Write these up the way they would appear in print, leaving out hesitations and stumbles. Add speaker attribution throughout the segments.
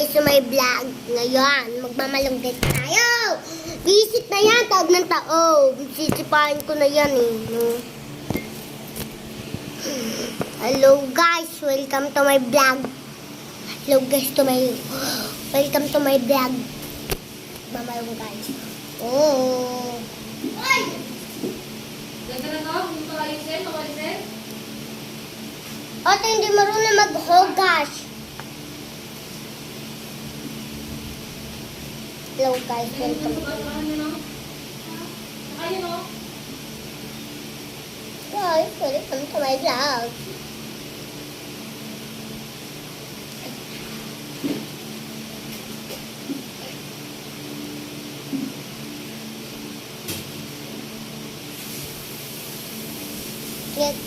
Speaker 1: guys to my vlog. Ngayon, magmamalunggay tayo. Visit na yan, tawag ng tao. Sisipain ko na yan eh. No? Hello guys, welcome to my vlog. Hello guys to my... Welcome to my vlog. Magmamalunggay. Oh.
Speaker 2: Ay! Ganda na to? Hindi ko alisin? Makalisin?
Speaker 1: Ate, hindi marunong maghugas. Hello guys, welcome to
Speaker 2: Ayun o.
Speaker 1: guys, welcome to my vlog. Yes.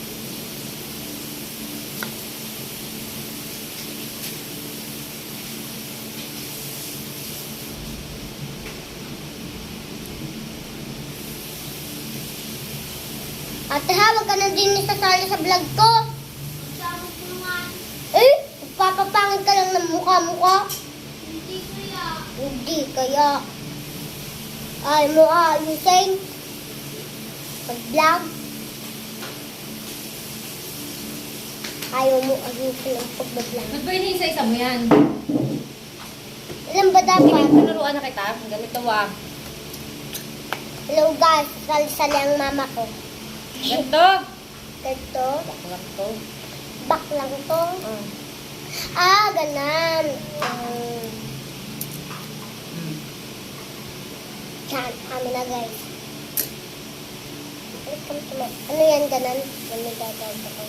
Speaker 1: Ate ha, wag ka na din isasali sa vlog ko. Eh, papapangit ka lang ng mukha-mukha. Hindi kaya. Ay mo ayusin. Pag-vlog. Ayaw mo ayusin ang pag-vlog.
Speaker 2: Ba't ba iniisa-isa mo yan?
Speaker 1: Ilan ba dapat?
Speaker 2: Tinuruan na kita. Ganito ah.
Speaker 1: Hello guys, sali-sali ang mama ko.
Speaker 2: Ganito.
Speaker 1: Ganito.
Speaker 2: Baklang to.
Speaker 1: Back lang to. Ganan. Yan, amin na guys. Welcome to my... Ano yan, ganan? Yan may gagawin ko.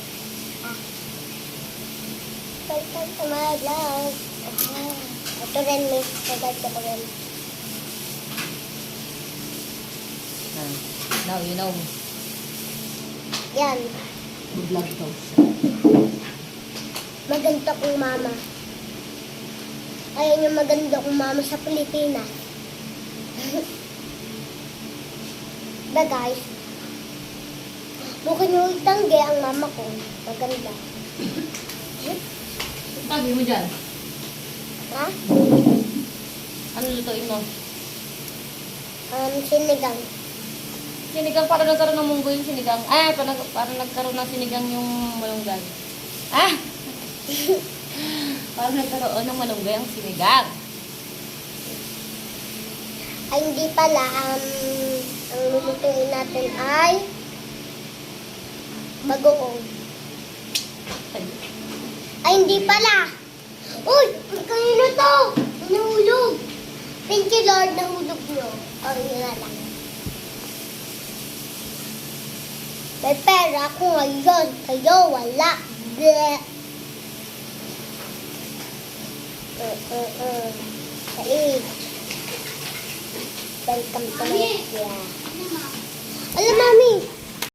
Speaker 1: Welcome to my vlog. Ito rin may gagawin ko rin.
Speaker 2: Now you know.
Speaker 1: Yan.
Speaker 2: Vlog to.
Speaker 1: Maganda kong mama. Ayan yung maganda kong mama sa Pilipinas. Ba guys? Bukod nyo itanggi ang mama ko. Maganda.
Speaker 2: Tabi mo dyan.
Speaker 1: Ha?
Speaker 2: Ano lutuin mo?
Speaker 1: Sinigang.
Speaker 2: Sinigang, para nagkaroon ng munggo yung sinigang. Para nagkaroon ng sinigang yung malunggay. Para nagkaroon ng malunggay ang sinigang.
Speaker 1: Ay, hindi pala. Ang lulutuin natin ay bagoong. Ay, hindi pala. Uy! Kanino to? Nahulog. Thank you, Lord. Nahulog nyo. O, yun na lang. May pera ako ngayon. Kayo, wala. Bleh. Saig. Welcome to my vlog. Alam, Mami.